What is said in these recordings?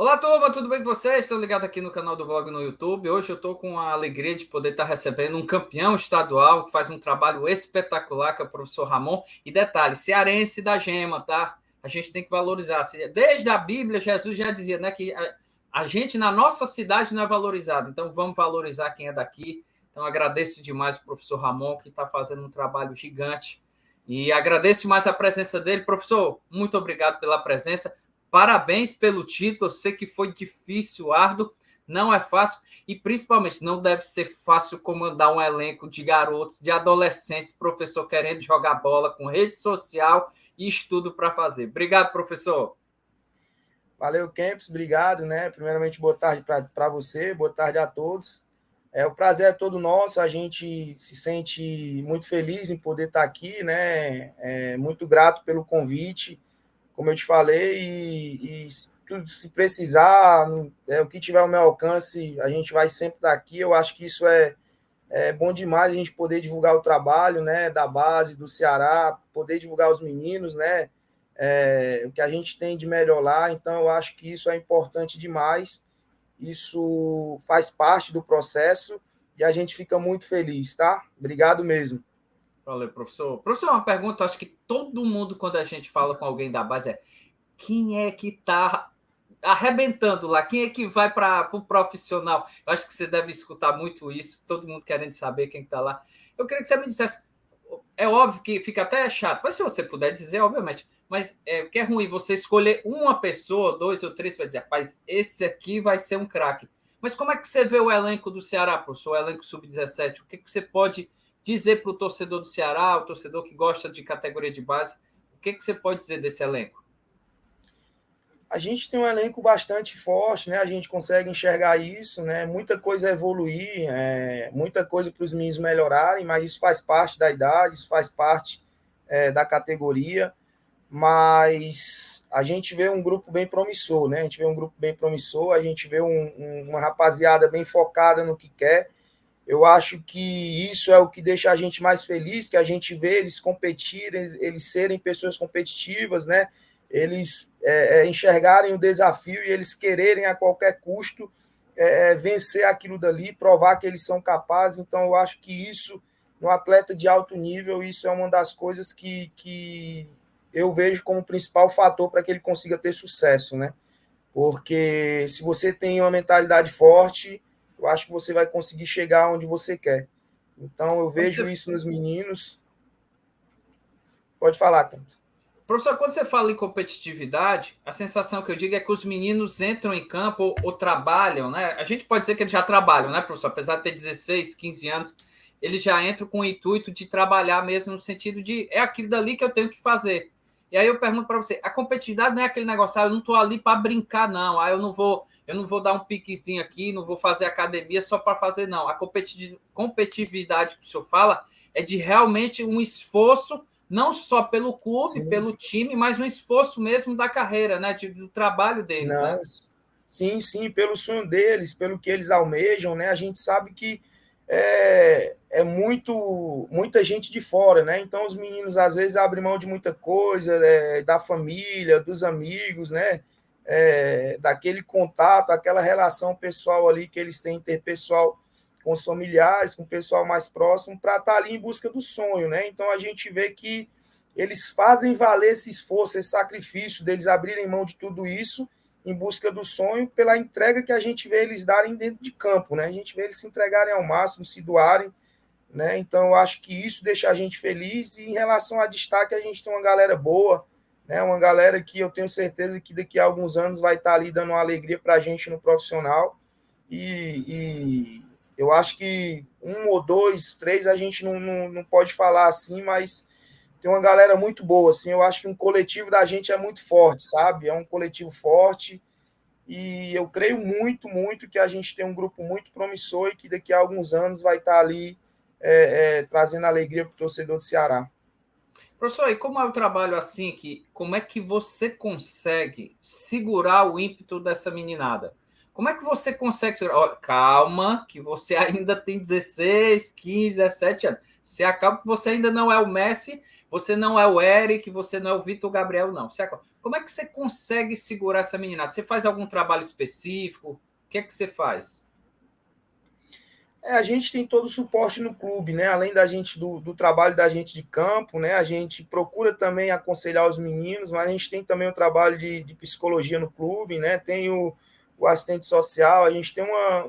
Olá, turma, tudo bem com vocês? Estão ligados aqui no canal do blog no YouTube. Hoje eu estou com a alegria de poder estar recebendo um campeão estadual que faz um trabalho espetacular, que é o professor Ramon. E detalhe, cearense da gema, tá? A gente tem que valorizar. Desde a Bíblia, Jesus já dizia, né, que a gente na nossa cidade não é valorizado. Então vamos valorizar quem é daqui. Então agradeço demais o professor Ramon, que está fazendo um trabalho gigante. E agradeço mais a presença dele. Professor, muito obrigado pela presença. Parabéns pelo título, eu sei que foi difícil, árduo, não é fácil, e principalmente não deve ser fácil comandar um elenco de garotos, de adolescentes, professor querendo jogar bola com rede social e estudo para fazer. Obrigado, professor. Valeu, Kempis, obrigado, né? Primeiramente, boa tarde para você, boa tarde a todos. O prazer é todo nosso, a gente se sente muito feliz em poder estar aqui, né? Muito grato pelo convite, como eu te falei, e se precisar, o que tiver ao meu alcance, a gente vai sempre estar aqui. Eu acho que isso é bom demais, a gente poder divulgar o trabalho, né, da base, do Ceará, poder divulgar os meninos, né, o que a gente tem de melhor lá. Então, eu acho que isso é importante demais, isso faz parte do processo e a gente fica muito feliz, tá? Obrigado mesmo. Valeu, professor. Professor, uma pergunta, acho que todo mundo, quando a gente fala com alguém da base, quem é que está arrebentando lá? Quem é que vai para o profissional? Eu acho que você deve escutar muito isso, todo mundo querendo saber quem está lá. Eu queria que você me dissesse, é óbvio que fica até chato, mas se você puder dizer, obviamente, mas que é ruim você escolher uma pessoa, dois ou três, vai dizer, rapaz, esse aqui vai ser um craque. Mas como é que você vê o elenco do Ceará, professor, o elenco sub-17? O que você pode dizer para o torcedor do Ceará, o torcedor que gosta de categoria de base, o que você pode dizer desse elenco? A gente tem um elenco bastante forte, né? A gente consegue enxergar isso, né? Muita coisa a evoluir, muita coisa para os meninos melhorarem, mas isso faz parte da idade, isso faz parte da categoria. Mas a gente vê um grupo bem promissor, né? A gente vê um grupo bem promissor, a gente vê uma rapaziada bem focada no que quer. Eu acho que isso é o que deixa a gente mais feliz, que a gente vê eles competirem, eles serem pessoas competitivas, né? Eles enxergarem o desafio e eles quererem a qualquer custo vencer aquilo dali, provar que eles são capazes. Então, eu acho que isso, no atleta de alto nível, isso é uma das coisas que eu vejo como principal fator para que ele consiga ter sucesso, né? Porque se você tem uma mentalidade forte, eu acho que você vai conseguir chegar onde você quer. Então, eu Quando vejo você isso nos meninos. Pode falar, Campos. Professor, quando você fala em competitividade, a sensação que eu digo é que os meninos entram em campo ou trabalham, né? A gente pode dizer que eles já trabalham, né, professor? Apesar de ter 16, 15 anos, eles já entram com o intuito de trabalhar mesmo no sentido de é aquilo dali que eu tenho que fazer. E aí eu pergunto para você, a competitividade não é aquele negócio, eu não estou ali para brincar, não. Eu não vou dar um piquezinho aqui, não vou fazer academia só para fazer, não. A competitividade que o senhor fala é de realmente um esforço não só pelo clube, Sim. pelo time, mas um esforço mesmo da carreira, né? Do trabalho deles, né? Não, sim, pelo sonho deles, pelo que eles almejam, né? A gente sabe que muita gente de fora, né? Então os meninos às vezes abrem mão de muita coisa, da família, dos amigos, né? Daquele contato, aquela relação pessoal ali que eles têm interpessoal com os familiares, com o pessoal mais próximo, para estar ali em busca do sonho, né? Então a gente vê que eles fazem valer esse esforço, esse sacrifício deles abrirem mão de tudo isso em busca do sonho, pela entrega que a gente vê eles darem dentro de campo, né? A gente vê eles se entregarem ao máximo, se doarem, né? Então, eu acho que isso deixa a gente feliz. E em relação a destaque, a gente tem uma galera boa, né? Uma galera que eu tenho certeza que daqui a alguns anos vai estar ali dando uma alegria para a gente no profissional. E eu acho que um ou dois, três, a gente não pode falar assim, mas tem uma galera muito boa, assim, eu acho que um coletivo da gente é muito forte, sabe? É um coletivo forte e eu creio muito que a gente tem um grupo muito promissor e que daqui a alguns anos vai estar ali trazendo alegria para o torcedor do Ceará. Professor, e como é o trabalho assim, como é que você consegue segurar o ímpeto dessa meninada? Como é que você consegue segurar? Olha, calma, que você ainda tem 16, 15, 17 anos. Se acaba que você ainda não é o Messi, você não é o Eric, você não é o Vitor Gabriel, não. Como é que você consegue segurar essa meninada? Você faz algum trabalho específico? O que é que você faz? A gente tem todo o suporte no clube, né? Além da gente do trabalho da gente de campo, né? A gente procura também aconselhar os meninos, mas a gente tem também o trabalho de psicologia no clube, né? Tem o assistente social, a gente tem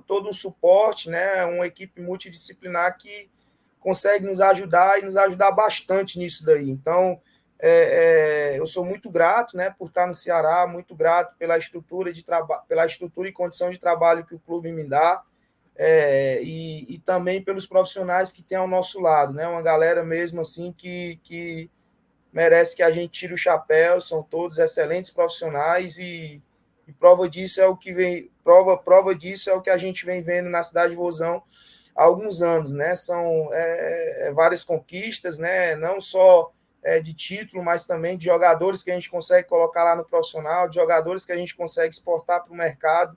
todo um suporte, né? Uma equipe multidisciplinar que consegue nos ajudar e nos ajudar bastante nisso daí. Então, eu sou muito grato, né, por estar no Ceará, muito grato pela estrutura de trabalho, pela estrutura e condição de trabalho que o clube me dá. E também pelos profissionais que tem ao nosso lado, né? Uma galera mesmo assim que merece que a gente tire o chapéu, são todos excelentes profissionais e prova disso é o que vem, prova disso é o que a gente vem vendo na cidade de Vozão há alguns anos, né? São várias conquistas, né? Não só de título, mas também de jogadores que a gente consegue colocar lá no profissional, de jogadores que a gente consegue exportar para o mercado,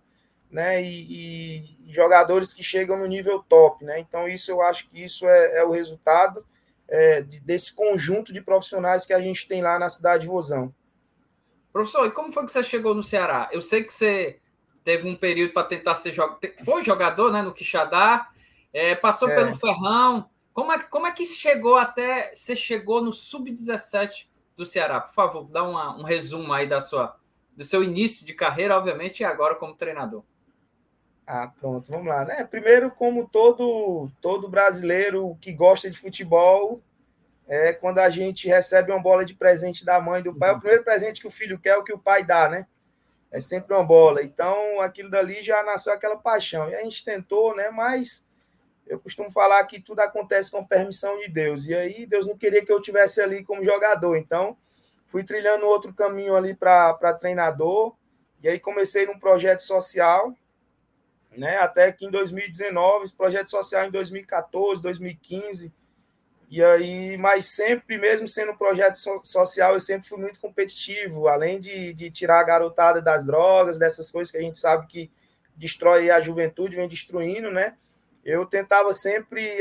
né? E jogadores que chegam no nível top, né? Então isso eu acho que isso é o resultado desse conjunto de profissionais que a gente tem lá na cidade de Vozão. Professor, e como foi que você chegou no Ceará? Eu sei que você teve um período para tentar ser jogador, foi jogador, né, no Quixadá, passou pelo Ferrão. Como é que você chegou no sub-17 do Ceará? Por favor, dá um resumo aí do seu início de carreira, obviamente, e agora como treinador. Pronto, vamos lá, né? Primeiro, como todo brasileiro que gosta de futebol, quando a gente recebe uma bola de presente da mãe e do pai, o primeiro presente que o filho quer é o que o pai dá, né? É sempre uma bola. Então, aquilo dali já nasceu aquela paixão. E a gente tentou, né? Mas eu costumo falar que tudo acontece com permissão de Deus. E aí, Deus não queria que eu tivesse ali como jogador. Então, fui trilhando outro caminho ali para treinador. E aí, comecei num projeto social, né? Até que em 2019, esse projeto social em 2014, 2015. E aí, mas sempre, mesmo sendo um projeto social, eu sempre fui muito competitivo, além de tirar a garotada das drogas, dessas coisas que a gente sabe que destrói a juventude, vem destruindo, né? Eu tentava sempre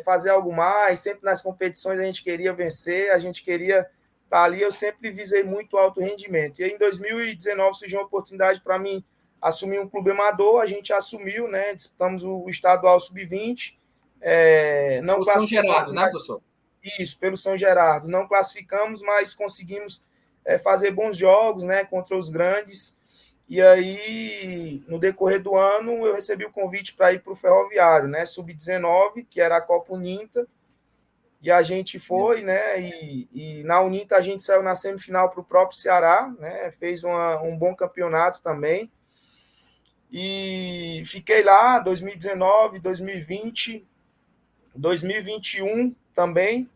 fazer algo mais, sempre nas competições a gente queria vencer, a gente queria estar ali, eu sempre visei muito alto rendimento. E aí, em 2019 surgiu uma oportunidade para mim assumir um clube amador, a gente assumiu, né? Disputamos o estadual sub-20, não O São classificamos, Gerardo, né, mas professor? isso, pelo São Gerardo. Não classificamos, mas conseguimos fazer bons jogos, né, contra os grandes. E aí, no decorrer do ano, eu recebi o convite para ir para o Ferroviário, né, sub-19, que era a Copa Uninta. E a gente foi, né, e na Uninta a gente saiu na semifinal para o próprio Ceará, né, fez um bom campeonato também. E fiquei lá 2019, 2020, 2021 também.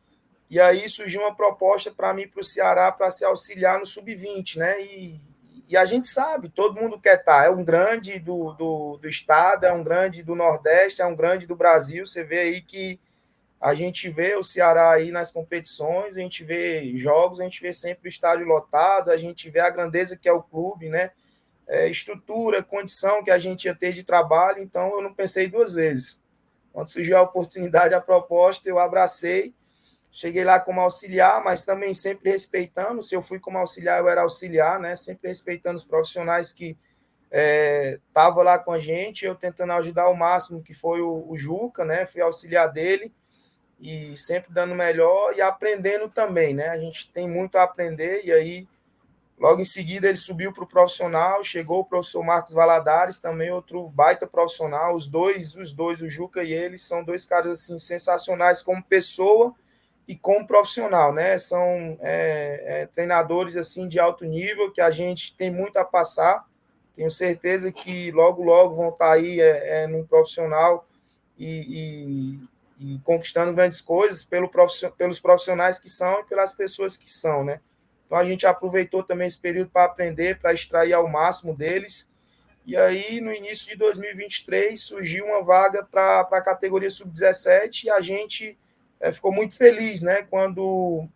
E aí surgiu uma proposta para mim para o Ceará para se auxiliar no sub-20, né? E a gente sabe, todo mundo quer estar. É um grande do estado, é um grande do Nordeste, é um grande do Brasil. Você vê aí que a gente vê o Ceará aí nas competições, a gente vê jogos, a gente vê sempre o estádio lotado, a gente vê a grandeza que é o clube, né? Estrutura, condição que a gente ia ter de trabalho. Então eu não pensei duas vezes. Quando surgiu a oportunidade, a proposta, eu abracei. Cheguei lá como auxiliar, mas também sempre respeitando. Se eu fui como auxiliar, eu era auxiliar, né? Sempre respeitando os profissionais que estavam lá com a gente, eu tentando ajudar ao máximo, que foi o Juca, né? Fui auxiliar dele e sempre dando melhor e aprendendo também, né? A gente tem muito a aprender e aí, logo em seguida, ele subiu para o profissional, chegou o professor Marcos Valadares, também outro baita profissional. Os dois, o Juca e ele, são dois caras assim sensacionais como pessoa e como profissional, né? São treinadores assim de alto nível que a gente tem muito a passar. Tenho certeza que logo, logo vão estar aí num profissional e conquistando grandes coisas pelos profissionais que são e pelas pessoas que são, né? Então a gente aproveitou também esse período para aprender, para extrair ao máximo deles. E aí, no início de 2023, surgiu uma vaga para a categoria sub-17 e a gente ficou muito feliz, né, quando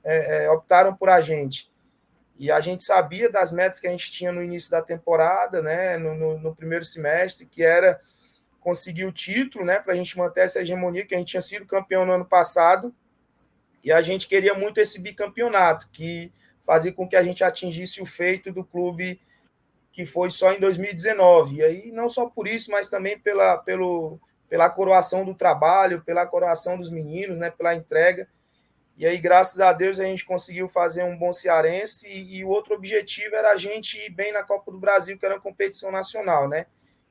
optaram por a gente. E a gente sabia das metas que a gente tinha no início da temporada, né, no primeiro semestre, que era conseguir o título, né, para a gente manter essa hegemonia, que a gente tinha sido campeão no ano passado. E a gente queria muito esse bicampeonato, que fazia com que a gente atingisse o feito do clube que foi só em 2019. E aí, não só por isso, mas também pela coroação do trabalho, pela coroação dos meninos, né, pela entrega. E aí, graças a Deus, a gente conseguiu fazer um bom cearense e o outro objetivo era a gente ir bem na Copa do Brasil, que era uma competição nacional, né?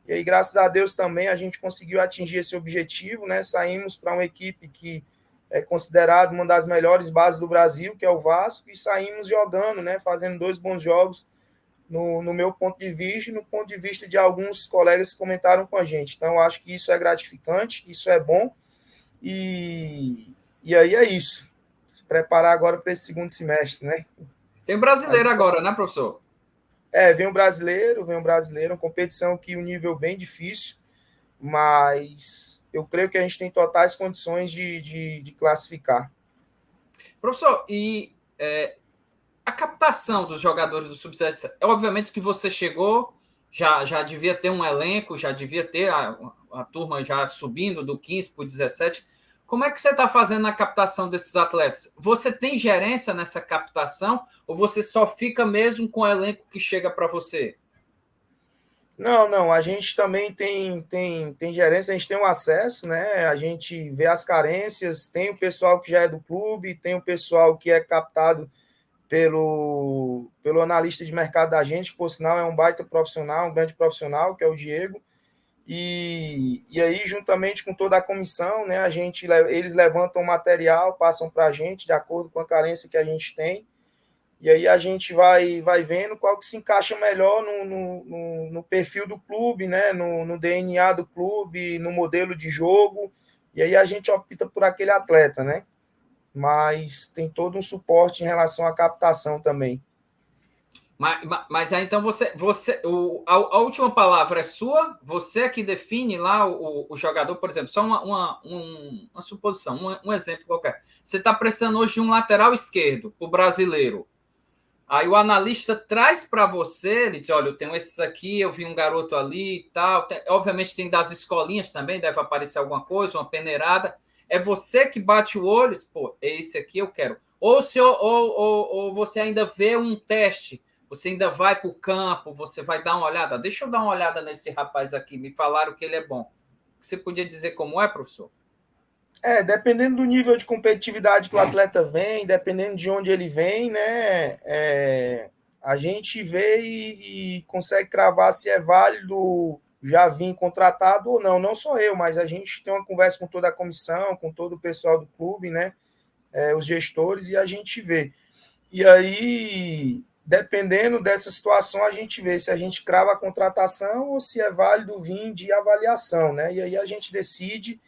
E aí, graças a Deus, também a gente conseguiu atingir esse objetivo, né? Saímos para uma equipe que é considerada uma das melhores bases do Brasil, que é o Vasco, e saímos jogando, né? Fazendo 2 bons jogos, no meu ponto de vista e no ponto de vista de alguns colegas que comentaram com a gente. Então, eu acho que isso é gratificante, isso é bom, e aí é isso. Se preparar agora para esse segundo semestre, né? Tem brasileiro agora, né, professor? Vem um brasileiro, uma competição que o nível bem difícil, mas eu creio que a gente tem totais condições de classificar. Professor, e a captação dos jogadores do Sub-17, obviamente que você chegou, já devia ter um elenco, já devia ter a turma já subindo do 15 para o 17. Como é que você está fazendo a captação desses atletas? Você tem gerência nessa captação ou você só fica mesmo com o elenco que chega para você? Não, a gente também tem gerência, a gente tem um acesso, né? A gente vê as carências, tem o pessoal que já é do clube, tem o pessoal que é captado pelo analista de mercado da gente, que por sinal é um baita profissional, um grande profissional, que é o Diego. E aí, juntamente com toda a comissão, né, eles levantam material, passam para a gente, de acordo com a carência que a gente tem, e aí a gente vai vendo qual que se encaixa melhor no perfil do clube, né, no DNA do clube, no modelo de jogo, e aí a gente opta por aquele atleta, né? Mas tem todo um suporte em relação à captação também. Mas aí então a última palavra é sua? Você é que define lá o jogador, por exemplo, só uma suposição, um exemplo qualquer. Você está precisando hoje de um lateral esquerdo para o brasileiro. Aí o analista traz para você, ele diz: olha, eu tenho esses aqui, eu vi um garoto ali e tal. Obviamente tem das escolinhas também, deve aparecer alguma coisa, uma peneirada. É você que bate o olho e diz: pô, esse aqui eu quero. Ou você ainda vê um teste, você ainda vai para o campo, você vai dar uma olhada. Deixa eu dar uma olhada nesse rapaz aqui, me falaram que ele é bom. Você podia dizer como é, professor? Dependendo do nível de competitividade que o atleta vem, dependendo de onde ele vem, né, a gente vê e consegue cravar se é válido já vir contratado ou não. Não só eu, mas a gente tem uma conversa com toda a comissão, com todo o pessoal do clube, né, os gestores, e a gente vê. E aí, dependendo dessa situação, a gente vê se a gente crava a contratação ou se é válido vir de avaliação, né? E aí a gente decide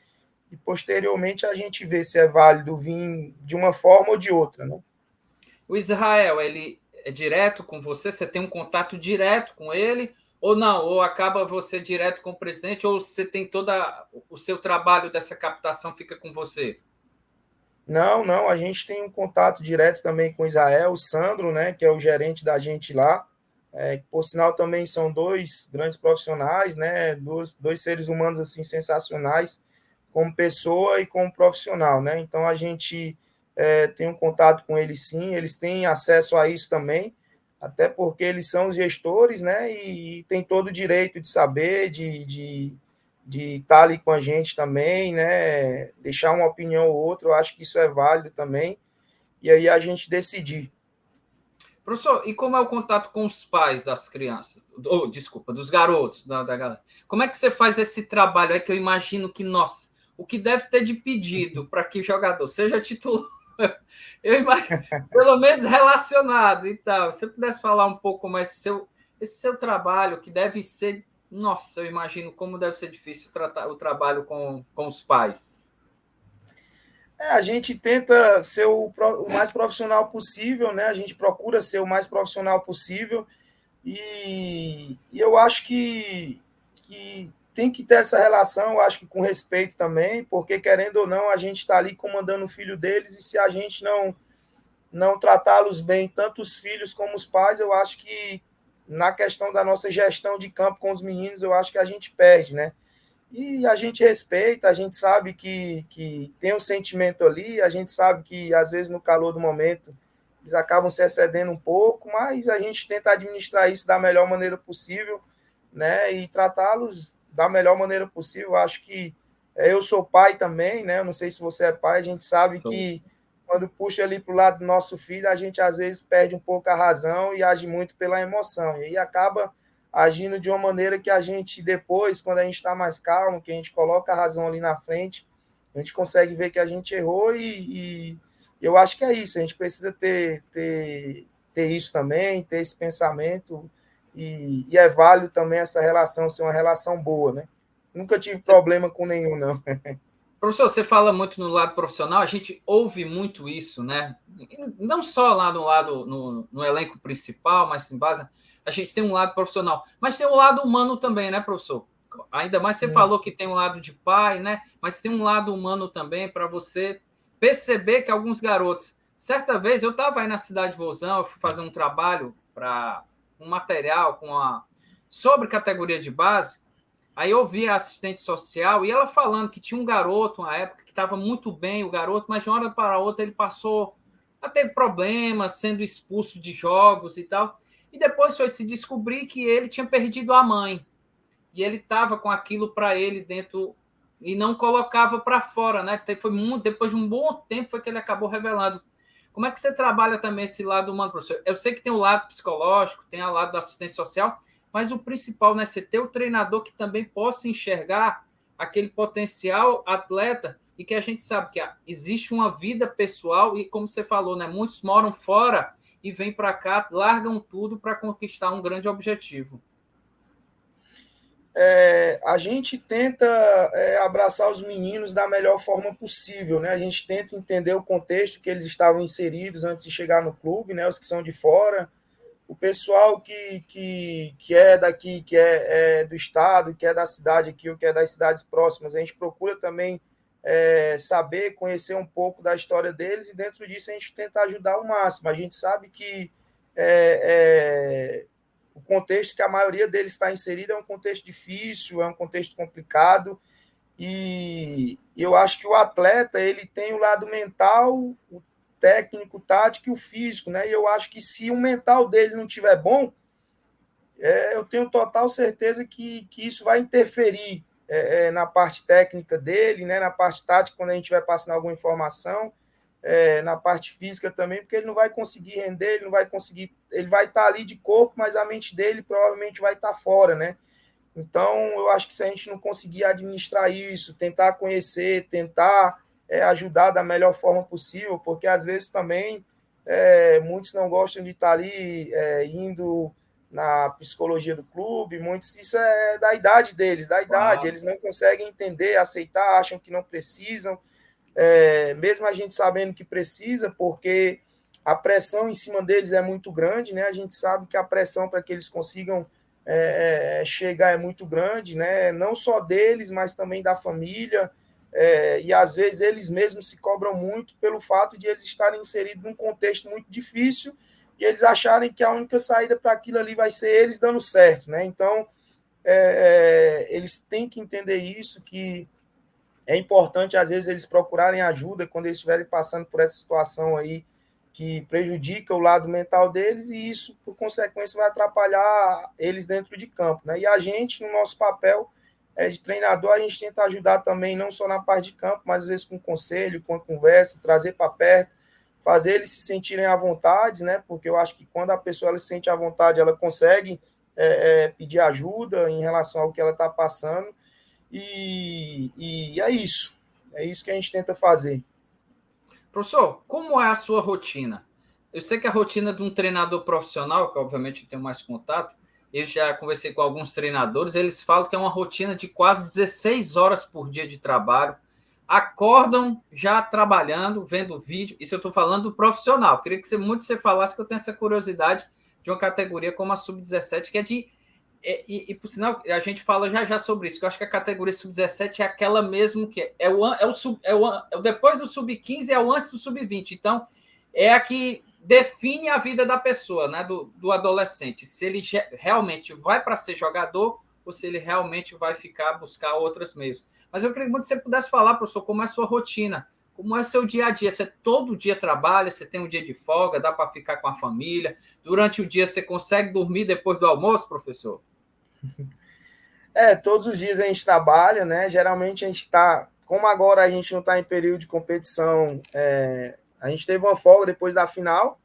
e posteriormente a gente vê se é válido vir de uma forma ou de outra, né? O Israel, ele é direto com você? Você tem um contato direto com ele? Ou não? Ou acaba você direto com o presidente? Ou você tem todo o seu trabalho dessa captação fica com você? Não, a gente tem um contato direto também com o Israel, o Sandro, né, que é o gerente da gente lá, que por sinal também são 2 grandes profissionais, né, dois seres humanos assim sensacionais, como pessoa e como profissional, né? Então a gente tem um contato com eles sim, eles têm acesso a isso também, até porque eles são os gestores, né? E tem todo o direito de saber, de estar ali com a gente também, né? Deixar uma opinião ou outra, eu acho que isso é válido também. E aí a gente decidir. Professor, e como é o contato com os pais das crianças? Desculpa, dos garotos, da galera. Como é que você faz esse trabalho? É que eu imagino que, nossa, o que deve ter de pedido para que o jogador seja titular, eu imagino, pelo menos relacionado e tal. Se você pudesse falar um pouco mais esse seu trabalho, que deve ser, nossa, eu imagino como deve ser difícil tratar o trabalho com os pais. A gente tenta ser o mais profissional possível, né? A gente procura ser o mais profissional possível e eu acho que tem que ter essa relação, eu acho que com respeito também, porque querendo ou não, a gente está ali comandando o filho deles e se a gente não tratá-los bem, tanto os filhos como os pais, eu acho que na questão da nossa gestão de campo com os meninos, eu acho que a gente perde, né? E a gente respeita, a gente sabe que tem um sentimento ali, a gente sabe que, às vezes, no calor do momento, eles acabam se excedendo um pouco, mas a gente tenta administrar isso da melhor maneira possível, né? E tratá-los da melhor maneira possível. Acho que eu sou pai também, né? Eu não sei se você é pai, a gente sabe que quando puxa ali para o lado do nosso filho, a gente às vezes perde um pouco a razão e age muito pela emoção. E aí acaba agindo de uma maneira que a gente depois, quando a gente está mais calmo, que a gente coloca a razão ali na frente, a gente consegue ver que a gente errou e eu acho que é isso. A gente precisa ter isso também, ter esse pensamento e é válido também essa relação ser uma relação boa, né? Nunca tive problema com nenhum, não. Professor, você fala muito no lado profissional, a gente ouve muito isso, né? Não só lá no lado, no elenco principal, mas em base, a gente tem um lado profissional, mas tem um lado humano também, né, professor? Ainda mais você Sim, falou que sim. tem um lado de pai, né? Mas tem um lado humano também para você perceber que alguns garotos. Certa vez eu estava aí na cidade de Vozão, eu fui fazer um trabalho para um material sobre categoria de base. Aí eu vi a assistente social e ela falando que tinha um garoto, uma época, que estava muito bem, o garoto, mas de uma hora para outra ele passou a ter problemas, sendo expulso de jogos e tal. E depois foi se descobrir que ele tinha perdido a mãe. E ele estava com aquilo para ele dentro e não colocava para fora, né? Foi muito, depois de um bom tempo foi que ele acabou revelando. Como é que você trabalha também esse lado humano, professor? Eu sei que tem o lado psicológico, tem o lado da assistência social, mas o principal, né, você ter o treinador que também possa enxergar aquele potencial atleta e que a gente sabe que existe uma vida pessoal e, como você falou, né, muitos moram fora e vêm para cá, largam tudo para conquistar um grande objetivo. A gente tenta abraçar os meninos da melhor forma possível, né? A gente tenta entender o contexto que eles estavam inseridos antes de chegar no clube, né? Os que são de fora, o pessoal que é daqui, que é do estado, que é da cidade aqui, ou que é das cidades próximas, a gente procura também saber, conhecer um pouco da história deles e dentro disso a gente tenta ajudar ao máximo. A gente sabe que o contexto que a maioria deles está inserida é um contexto difícil, é um contexto complicado e eu acho que o atleta ele tem o lado mental, o técnico, o tático e o físico, né? E eu acho que se o mental dele não tiver bom, eu tenho total certeza que isso vai interferir na parte técnica dele, né? Na parte tática, quando a gente vai passando alguma informação, na parte física também, porque ele não vai conseguir render, ele não vai conseguir, ele vai estar ali de corpo, mas a mente dele provavelmente vai estar fora, né? Então, eu acho que se a gente não conseguir administrar isso, tentar conhecer, tentar ajudar da melhor forma possível, porque às vezes também muitos não gostam de estar ali indo na psicologia do clube, muitos, isso é da idade deles, da idade, Claro. eles não conseguem entender, aceitar, acham que não precisam, mesmo a gente sabendo que precisa, porque a pressão em cima deles é muito grande, né? A gente sabe que a pressão para que eles consigam chegar é muito grande, né? Não só deles, mas também da família. E às vezes eles mesmos se cobram muito pelo fato de eles estarem inseridos num contexto muito difícil e eles acharem que a única saída para aquilo ali vai ser eles dando certo, né? Então, eles têm que entender isso, que é importante, às vezes, eles procurarem ajuda quando eles estiverem passando por essa situação aí que prejudica o lado mental deles e isso, por consequência, vai atrapalhar eles dentro de campo, né? E a gente, no nosso papel de treinador, a gente tenta ajudar também, não só na parte de campo, mas às vezes com conselho, com a conversa, trazer para perto, fazer eles se sentirem à vontade, né? Porque eu acho que quando a pessoa ela se sente à vontade, ela consegue pedir ajuda em relação ao que ela está passando. E é isso. É isso que a gente tenta fazer. Professor, como é a sua rotina? Eu sei que a rotina de um treinador profissional, que obviamente eu tenho mais contato, eu já conversei com alguns treinadores, eles falam que é uma rotina de quase 16 horas por dia de trabalho, acordam já trabalhando, vendo vídeo, isso eu estou falando do profissional, queria que você falasse, que eu tenho essa curiosidade de uma categoria como a Sub-17, que é de por sinal, a gente fala já sobre isso, que eu acho que a categoria sub-17 é aquela mesmo que é o depois do sub-15, é o antes do sub-20. Então, é a que define a vida da pessoa, né, do adolescente. Se ele realmente vai para ser jogador ou se ele realmente vai buscar outros meios. Mas eu queria muito que você pudesse falar, professor, como é a sua rotina, como é o seu dia a dia. Você todo dia trabalha, você tem um dia de folga, dá para ficar com a família. Durante o dia você consegue dormir depois do almoço, professor? Todos os dias a gente trabalha, né? Geralmente a gente está, como agora a gente não está em período de competição, a gente teve uma folga depois da final,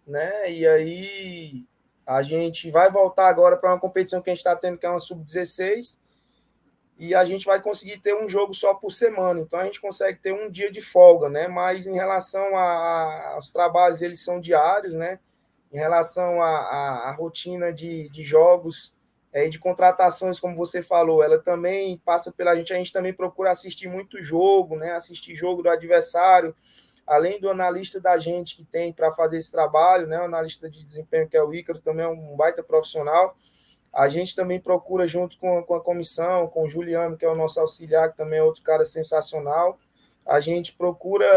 né? E aí a gente vai voltar agora para uma competição que a gente está tendo, que é uma sub-16, e a gente vai conseguir ter um jogo só por semana. Então a gente consegue ter um dia de folga, né? Mas em relação aos trabalhos, eles são diários, né? Em relação à rotina de jogos e de contratações, como você falou, ela também passa pela gente. A gente também procura assistir muito jogo, né? Assistir jogo do adversário, além do analista da gente que tem para fazer esse trabalho, né? O analista de desempenho, que é o Ícaro, também é um baita profissional. A gente também procura, junto com a comissão, com o Juliano, que é o nosso auxiliar, que também é outro cara sensacional, a gente procura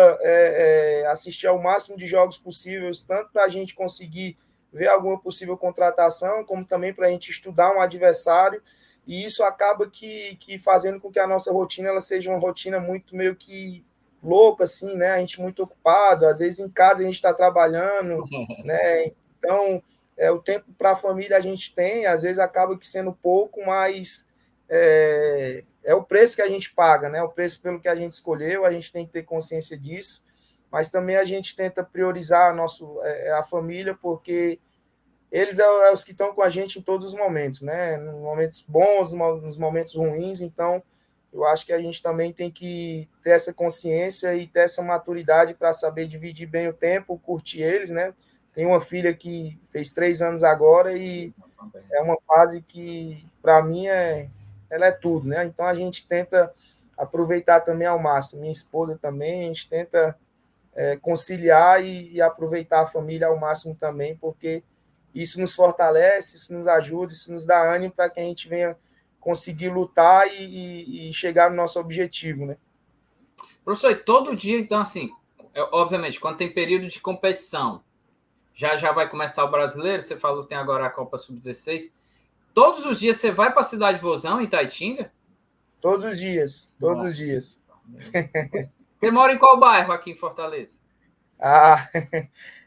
assistir ao máximo de jogos possíveis, tanto para a gente conseguir ver alguma possível contratação, como também para a gente estudar um adversário, e isso acaba que fazendo com que a nossa rotina ela seja uma rotina muito meio que louca, assim, né? A gente muito ocupado, às vezes em casa a gente está trabalhando, né? Então, o tempo para a família a gente tem, às vezes acaba que sendo pouco, mas é o preço que a gente paga, né? O preço pelo que a gente escolheu, a gente tem que ter consciência disso, mas também a gente tenta priorizar a família, porque eles é os que estão com a gente em todos os momentos, né? Nos momentos bons, nos momentos ruins, então eu acho que a gente também tem que ter essa consciência e ter essa maturidade para saber dividir bem o tempo, curtir eles, né? Tem uma filha que fez 3 anos agora e é uma fase que, para mim, ela é tudo, né? Então a gente tenta aproveitar também ao máximo. Minha esposa também, a gente tenta conciliar e aproveitar a família ao máximo também, porque isso nos fortalece, isso nos ajuda, isso nos dá ânimo para que a gente venha conseguir lutar e chegar no nosso objetivo, né? Professor, e todo dia, então, assim, obviamente, quando tem período de competição, já vai começar o brasileiro, você falou que tem agora a Copa Sub-16. Todos os dias você vai para a cidade de Vozão, em Itaitinga? Todos os dias, todos os Nossa. dias. Você mora em qual bairro aqui em Fortaleza? Ah,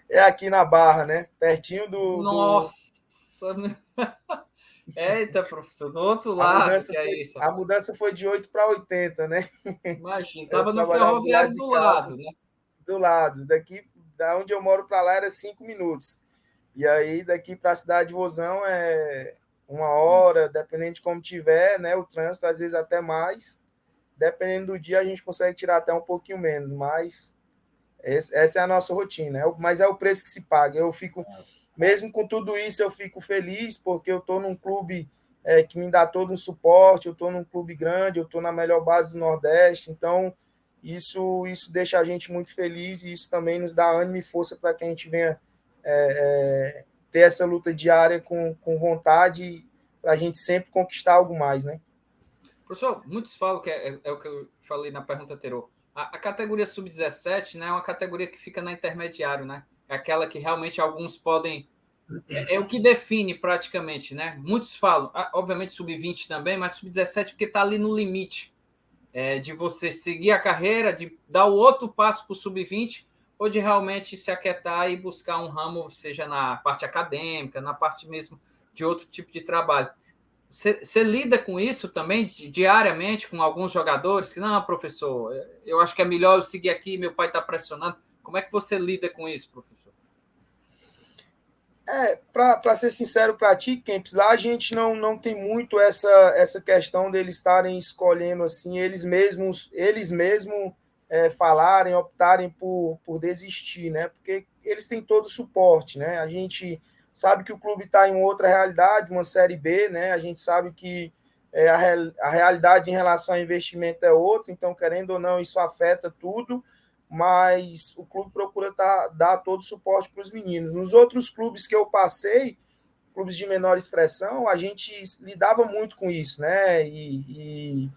é aqui na Barra, né? Pertinho do. Nossa! Eita, professor, do outro A lado, mudança que é foi, isso, a rapaz. mudança foi de 8 para 80, né? Imagina, Eu estava no trabalhava do lado ferroviário de do casa, lado, né? do lado. Daqui, da onde eu moro para lá era 5 minutos. E aí, daqui para a cidade de Vozão é 1 hora, dependendo de como tiver, né? O trânsito, às vezes até mais. Dependendo do dia, a gente consegue tirar até um pouquinho menos, mas essa é a nossa rotina. Mas é o preço que se paga. Eu fico, mesmo com tudo isso, eu fico feliz, porque eu estou num clube que me dá todo um suporte, eu estou num clube grande, eu estou na melhor base do Nordeste, então isso deixa a gente muito feliz e isso também nos dá ânimo e força para que a gente venha ter essa luta diária com vontade para a gente sempre conquistar algo mais, né? Professor, muitos falam que é o que eu falei na pergunta anterior. A categoria sub-17, né, é uma categoria que fica na intermediário, né? É aquela que realmente alguns podem. É o que define praticamente, né? Muitos falam, obviamente sub-20 também, mas sub-17 porque está ali no limite de você seguir a carreira, de dar o outro passo para o sub-20, ou de realmente se aquietar e buscar um ramo, seja na parte acadêmica, na parte mesmo de outro tipo de trabalho. Você lida com isso também diariamente com alguns jogadores que não, professor, eu acho que é melhor eu seguir aqui, meu pai está pressionando. Como é que você lida com isso, professor? Para ser sincero para ti, Kempis, lá a gente não tem muito essa questão deles estarem escolhendo assim, eles mesmos falarem, optarem por desistir, né? Porque eles têm todo o suporte, né? A gente sabe que o clube está em outra realidade, uma Série B, né? A gente sabe que a realidade em relação ao investimento é outra, então, querendo ou não, isso afeta tudo, mas o clube procura dar todo o suporte para os meninos. Nos outros clubes que eu passei, clubes de menor expressão, a gente lidava muito com isso, né? E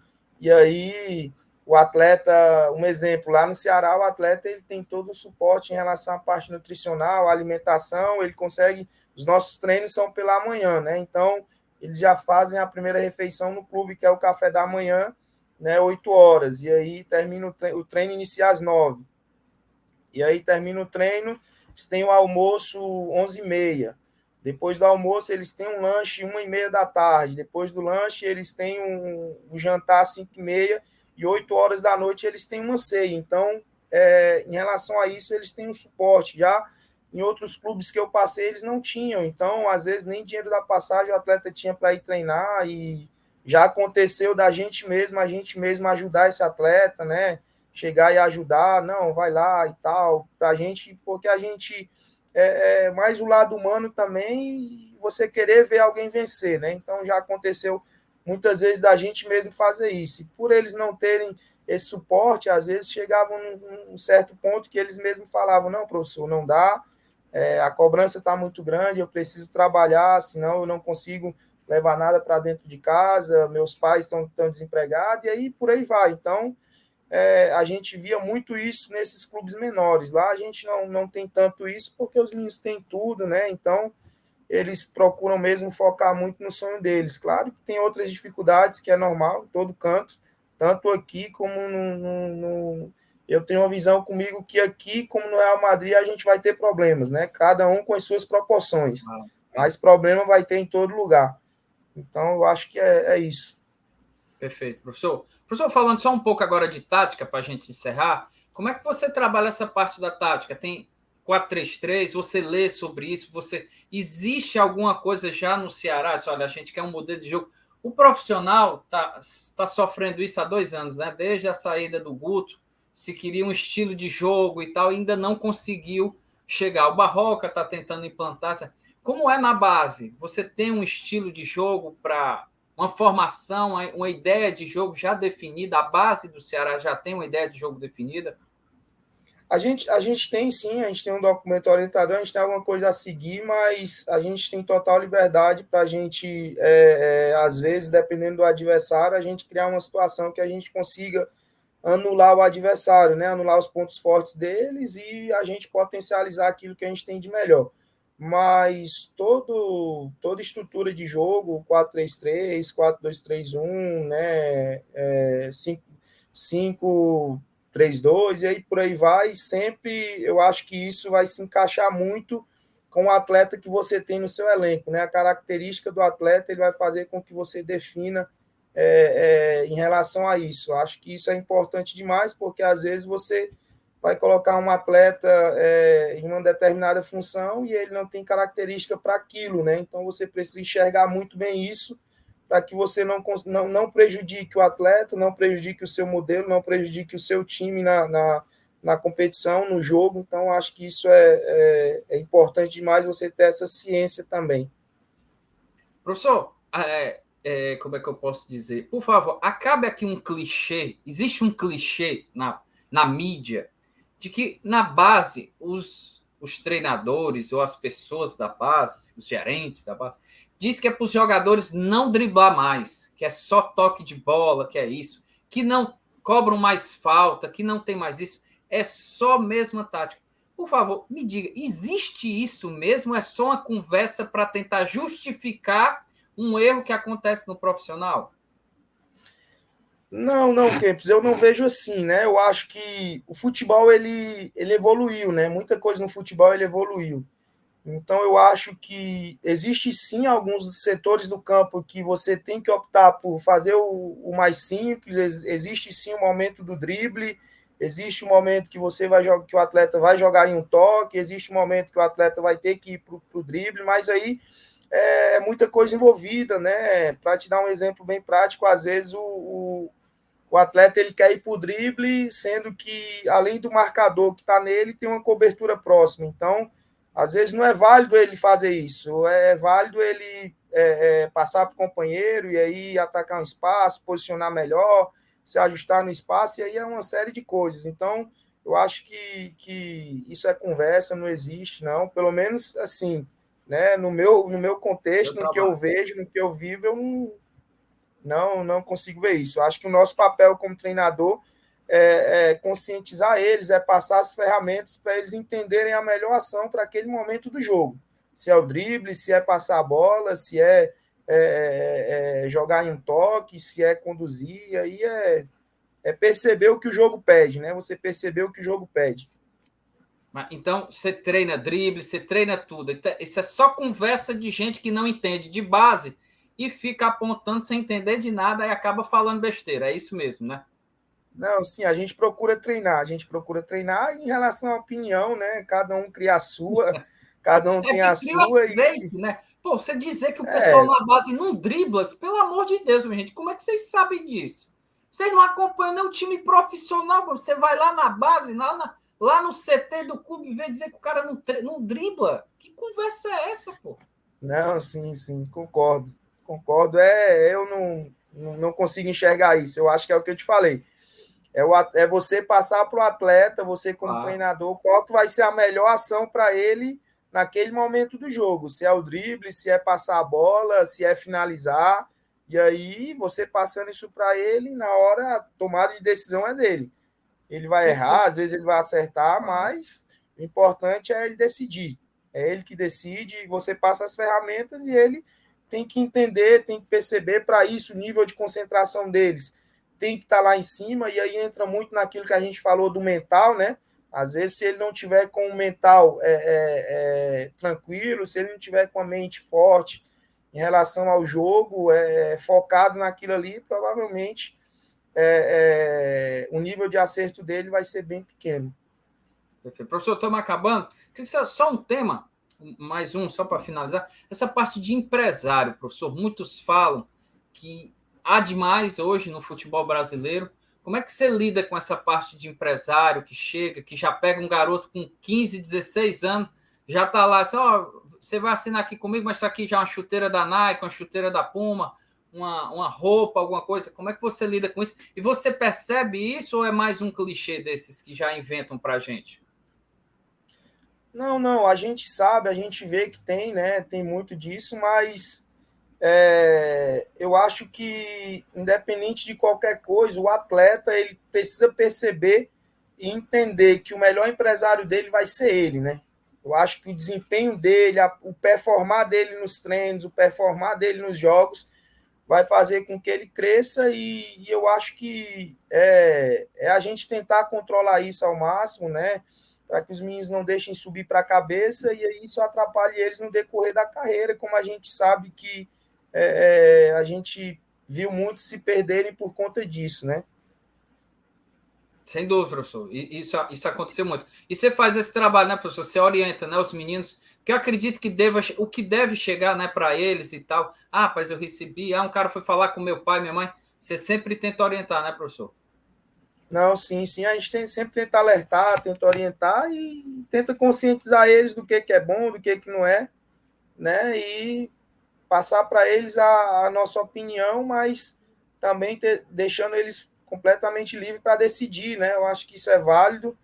aí o atleta, um exemplo, lá no Ceará, o atleta ele tem todo o suporte em relação à parte nutricional, alimentação, ele consegue, os nossos treinos são pela manhã, né? Então, eles já fazem a primeira refeição no clube, que é o café da manhã, né, 8 horas, e aí termina o treino inicia às 9. E aí termina o treino, eles têm o almoço 11h30. Depois do almoço, eles têm um lanche 1h30 da tarde. Depois do lanche, eles têm um jantar 5h30 e 8 horas da noite eles têm uma ceia. Então, em relação a isso, eles têm um suporte. Já em outros clubes que eu passei, eles não tinham. Então, às vezes, nem dinheiro da passagem o atleta tinha para ir treinar. E já aconteceu da gente mesmo ajudar esse atleta, né? Chegar e ajudar, não, vai lá e tal, para a gente, porque a gente mais o lado humano também, você querer ver alguém vencer, né? Então já aconteceu muitas vezes da gente mesmo fazer isso. E por eles não terem esse suporte, às vezes chegavam num certo ponto que eles mesmos falavam, não, professor, não dá, a cobrança está muito grande, eu preciso trabalhar, senão eu não consigo levar nada para dentro de casa, meus pais estão desempregados, e aí por aí vai. Então, a gente via muito isso nesses clubes menores. Lá a gente não tem tanto isso, porque os meninos têm tudo, né? Então, eles procuram mesmo focar muito no sonho deles. Claro que tem outras dificuldades, que é normal, em todo canto, tanto aqui como eu tenho uma visão comigo que aqui, como no Real Madrid, a gente vai ter problemas, né? Cada um com as suas proporções. Mas problema vai ter em todo lugar. Então, eu acho que é isso. Perfeito, professor. Professor, falando só um pouco agora de tática, para a gente encerrar, como é que você trabalha essa parte da tática? Tem 4-3-3, você lê sobre isso, existe alguma coisa já no Ceará? Olha, a gente quer um modelo de jogo. O profissional tá sofrendo isso há 2 anos, né? Desde a saída do Guto, se queria um estilo de jogo e tal, ainda não conseguiu chegar. O Barroca está tentando implantar. Como é na base? Você tem um estilo de jogo para uma formação, uma ideia de jogo já definida? A base do Ceará já tem uma ideia de jogo definida? A gente tem sim, a gente tem um documento orientador, a gente tem alguma coisa a seguir, mas a gente tem total liberdade para a gente, às vezes, dependendo do adversário, a gente criar uma situação que a gente consiga anular o adversário, né? Anular os pontos fortes deles e a gente potencializar aquilo que a gente tem de melhor. Mas toda estrutura de jogo, 4-3-3, 4-2-3-1, né? 5-3-2, e aí por aí vai, sempre eu acho que isso vai se encaixar muito com o atleta que você tem no seu elenco, né? A característica do atleta ele vai fazer com que você defina em relação a isso. Acho que isso é importante demais, porque às vezes você vai colocar um atleta em uma determinada função e ele não tem característica para aquilo, né? Então você precisa enxergar muito bem isso para que você não prejudique o atleta, não prejudique o seu modelo, não prejudique o seu time na competição, no jogo. Então, acho que isso é importante demais você ter essa ciência também. Professor, como é que eu posso dizer? Por favor, acabe aqui um clichê. Existe um clichê na mídia de que na base os treinadores ou as pessoas da base, os gerentes da base, diz que é para os jogadores não driblar mais, que é só toque de bola, que é isso, que não cobram mais falta, que não tem mais isso, é só mesma tática. Por favor, me diga, existe isso mesmo? É só uma conversa para tentar justificar um erro que acontece no profissional? Não, Kempis, eu não vejo assim, né? Eu acho que o futebol ele evoluiu, né? Muita coisa no futebol ele evoluiu. Então eu acho que existe sim alguns setores do campo que você tem que optar por fazer o mais simples. Existe sim o momento do drible, existe o momento que que o atleta vai jogar em um toque, existe o momento que o atleta vai ter que ir para o drible, mas aí é muita coisa envolvida, né? Para te dar um exemplo bem prático, às vezes o atleta ele quer ir para o drible, sendo que além do marcador que está nele, tem uma cobertura próxima. Então, às vezes não é válido ele fazer isso, é válido ele passar para o companheiro e aí atacar um espaço, posicionar melhor, se ajustar no espaço, e aí é uma série de coisas. Então, eu acho que isso é conversa, não existe, não. Pelo menos assim, né? No meu contexto, no que eu vejo, no que eu vivo, eu não consigo ver isso. Eu acho que o nosso papel como treinador é conscientizar eles, é passar as ferramentas para eles entenderem a melhor ação para aquele momento do jogo. Se é o drible, se é passar a bola, se é jogar em um toque, se é conduzir, aí é perceber o que o jogo pede, né? Você perceber o que o jogo pede. Então, você treina drible, você treina tudo. Isso é só conversa de gente que não entende de base e fica apontando sem entender de nada e acaba falando besteira. É isso mesmo, né? Não, sim, a gente procura treinar em relação à opinião, né? Cada um cria a sua, cada um É tem que a cria o sua azeite, né? Pô, você dizer que o pessoal é, na base não dribla, pelo amor de Deus, minha gente, como é que vocês sabem disso? Vocês não acompanham nem o time profissional, você vai lá na base, lá no CT do clube, e vem dizer que o cara não dribla. Que conversa é essa, pô? não, sim, concordo. Concordo, eu não consigo enxergar isso. Eu acho que é o que eu te falei. É você passar para o atleta, você como Claro. treinador, qual que vai ser a melhor ação para ele naquele momento do jogo. Se é o drible, se é passar a bola, se é finalizar. E aí, você passando isso para ele, na hora, a tomada de decisão é dele. Ele vai errar, às vezes ele vai acertar, Claro. mas o importante é ele decidir. É ele que decide, você passa as ferramentas e ele tem que entender, tem que perceber para isso o nível de concentração deles. Tem que estar lá em cima, e aí entra muito naquilo que a gente falou do mental, né? Às vezes, se ele não tiver com o mental tranquilo, se ele não tiver com a mente forte em relação ao jogo, focado naquilo ali, provavelmente o nível de acerto dele vai ser bem pequeno. Perfeito. Professor, estamos acabando. Queria só um tema, mais um, só para finalizar. Essa parte de empresário, professor. Muitos falam que há demais hoje no futebol brasileiro. Como é que você lida com essa parte de empresário que chega, que já pega um garoto com 15, 16 anos, já está lá, você vai assinar aqui comigo, mas está aqui já uma chuteira da Nike, uma chuteira da Puma, uma roupa, alguma coisa. Como é que você lida com isso? E você percebe isso ou é mais um clichê desses que já inventam para a gente? Não, a gente sabe, a gente vê que tem, né? Tem muito disso, mas eu acho que, independente de qualquer coisa, o atleta ele precisa perceber e entender que o melhor empresário dele vai ser ele, né? Eu acho que o desempenho dele, o performar dele nos treinos, o performar dele nos jogos, vai fazer com que ele cresça, e eu acho que a gente tentar controlar isso ao máximo, né? Para que os meninos não deixem subir para a cabeça, e aí isso atrapalhe eles no decorrer da carreira, como a gente sabe que a gente viu muitos se perderem por conta disso, né? Sem dúvida, professor. Isso aconteceu muito. E você faz esse trabalho, né, professor? Você orienta, né, os meninos, que eu acredito que o que deve chegar, né, para eles e tal. Ah, mas eu recebi. Ah, um cara foi falar com meu pai, minha mãe. Você sempre tenta orientar, né, professor? Não, sim, a gente sempre tenta alertar, tenta orientar e tenta conscientizar eles do que é bom, do que não é, né? E passar para eles a nossa opinião, mas também deixando eles completamente livres para decidir, né? Eu acho que isso é válido,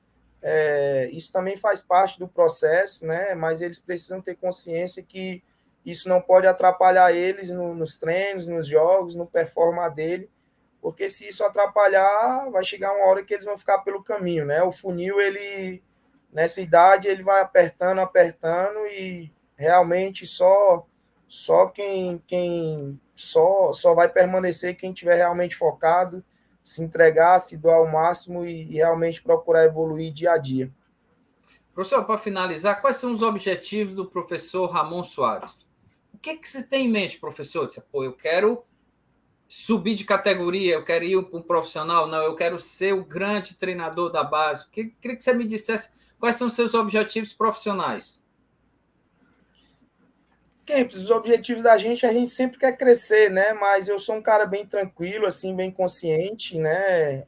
isso também faz parte do processo, né? Mas eles precisam ter consciência que isso não pode atrapalhar eles nos treinos, nos jogos, no performar dele, porque se isso atrapalhar, vai chegar uma hora que eles vão ficar pelo caminho, né? O funil, ele, nessa idade, ele vai apertando, e realmente só quem só vai permanecer quem tiver realmente focado, se entregar, se doar ao máximo e realmente procurar evoluir dia a dia. Professor, para finalizar, quais são os objetivos do professor Ramon Soares? O que você tem em mente, professor? Você, pô, eu quero subir de categoria, eu quero ir para um profissional, não, eu quero ser o grande treinador da base. Queria que você me dissesse quais são os seus objetivos profissionais. Kempis, os objetivos da gente, a gente sempre quer crescer, né? Mas eu sou um cara bem tranquilo, assim, bem consciente, né?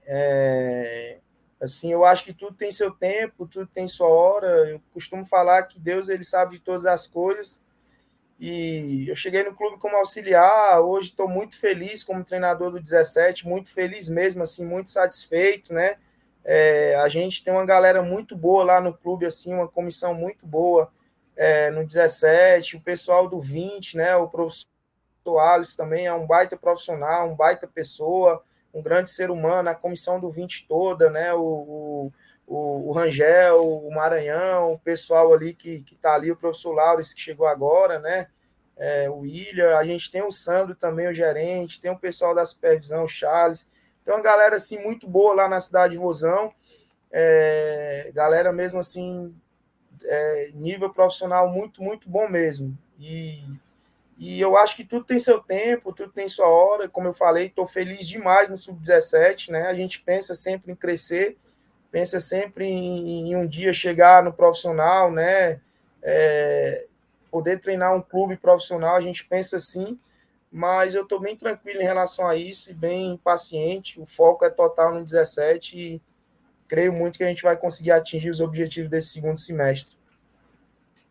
Assim, eu acho que tudo tem seu tempo, tudo tem sua hora. Eu costumo falar que Deus, ele sabe de todas as coisas. E eu cheguei no clube como auxiliar, hoje estou muito feliz como treinador do 17, muito feliz mesmo, assim, muito satisfeito, né? A gente tem uma galera muito boa lá no clube, assim, uma comissão muito boa no 17, o pessoal do 20, né? O professor Alisson também é um baita profissional, um baita pessoa, um grande ser humano, a comissão do 20 toda, né? O Rangel, o Maranhão, o pessoal ali que está ali, o professor Laures, que chegou agora, né? o William, a gente tem o Sandro também, o gerente, tem o pessoal da supervisão, o Charles, tem uma galera assim muito boa lá na cidade de Vozão, galera mesmo assim, nível profissional muito, muito bom mesmo. E eu acho que tudo tem seu tempo, tudo tem sua hora. Como eu falei, estou feliz demais no Sub-17, né? A gente pensa sempre em crescer, pensa sempre em um dia chegar no profissional, né? Poder treinar um clube profissional, a gente pensa assim, mas eu estou bem tranquilo em relação a isso e bem paciente. O foco é total no 17 e creio muito que a gente vai conseguir atingir os objetivos desse segundo semestre.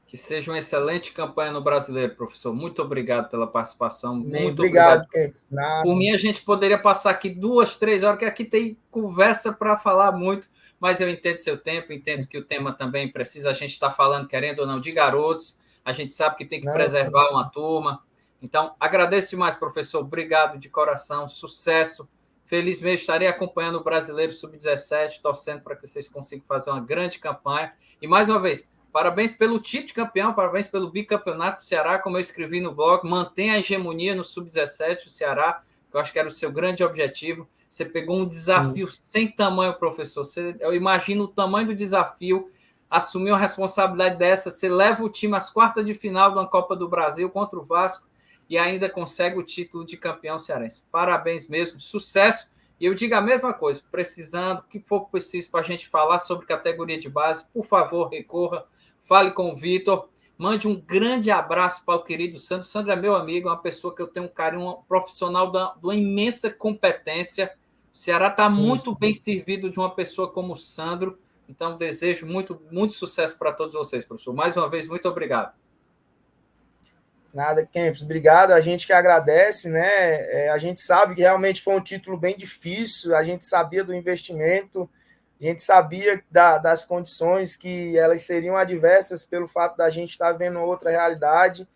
Que seja uma excelente campanha no Brasileiro, professor. Muito obrigado pela participação. Muito obrigado, obrigado. Por mim, a gente poderia passar aqui 2, 3 horas, que aqui tem conversa para falar muito, mas eu entendo seu tempo, entendo que o tema também precisa. A gente está falando, querendo ou não, de garotos. A gente sabe que tem que preservar uma turma. Então, agradeço demais, professor. Obrigado de coração. Sucesso. Feliz mês. Estarei acompanhando o Brasileiro Sub-17, torcendo para que vocês consigam fazer uma grande campanha. E, mais uma vez, parabéns pelo título de campeão, parabéns pelo bicampeonato do Ceará, como eu escrevi no blog, mantém a hegemonia no Sub-17, o Ceará, que eu acho que era o seu grande objetivo. Você pegou um desafio sem tamanho, professor. Eu imagino o tamanho do desafio, assumiu uma responsabilidade dessa, você leva o time às quartas de final de uma Copa do Brasil contra o Vasco e ainda consegue o título de campeão cearense. Parabéns mesmo, sucesso. E eu digo a mesma coisa, precisando, o que for preciso para a gente falar sobre categoria de base, por favor, recorra, fale com o Vitor, mande um grande abraço para o querido Sandro. Sandro é meu amigo, é uma pessoa que eu tenho um carinho, um profissional de uma imensa competência. O Ceará está muito bem servido de uma pessoa como o Sandro, então desejo muito, muito sucesso para todos vocês, professor. Mais uma vez, muito obrigado. Nada, Kempis, obrigado. A gente que agradece, né? A gente sabe que realmente foi um título bem difícil, a gente sabia do investimento, a gente sabia das condições que elas seriam adversas pelo fato da gente estar vendo outra realidade,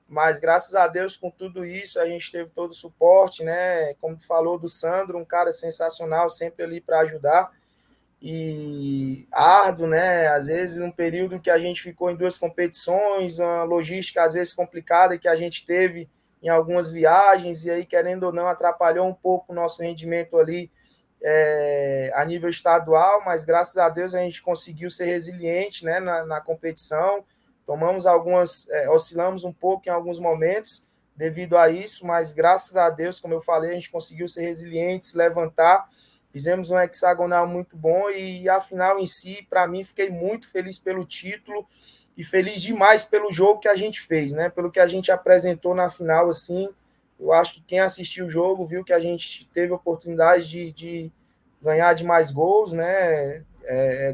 mas graças a Deus, com tudo isso, a gente teve todo o suporte, né? Como tu falou do Sandro, um cara sensacional, sempre ali para ajudar. E árduo, né? Às vezes, num período que a gente ficou em 2 competições, uma logística às vezes complicada que a gente teve em algumas viagens, e aí, querendo ou não, atrapalhou um pouco o nosso rendimento ali a nível estadual, mas graças a Deus a gente conseguiu ser resiliente, né, na competição. Tomamos oscilamos um pouco em alguns momentos devido a isso, mas graças a Deus, como eu falei, a gente conseguiu ser resiliente, se levantar. Fizemos um hexagonal muito bom e a final em si, para mim, fiquei muito feliz pelo título e feliz demais pelo jogo que a gente fez, né? Pelo que a gente apresentou na final, assim. Eu acho que quem assistiu o jogo viu que a gente teve a oportunidade de ganhar de mais gols, né?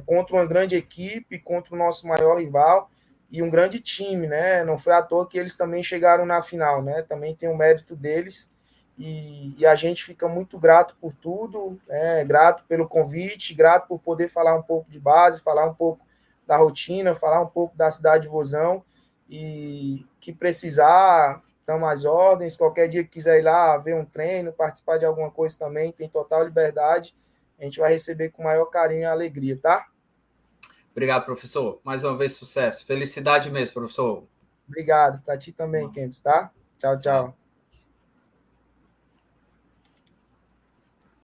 Contra uma grande equipe, contra o nosso maior rival e um grande time, né? Não foi à toa que eles também chegaram na final, né? Também tem o mérito deles. E a gente fica muito grato por tudo, grato pelo convite, grato por poder falar um pouco de base, falar um pouco da rotina, falar um pouco da cidade de Vozão, e que precisar, estamos às ordens, qualquer dia que quiser ir lá ver um treino, participar de alguma coisa também, tem total liberdade, a gente vai receber com o maior carinho e alegria, tá? Obrigado, professor. Mais uma vez, sucesso. Felicidade mesmo, professor. Obrigado, para ti também, Kempis, tá? Tchau, tchau.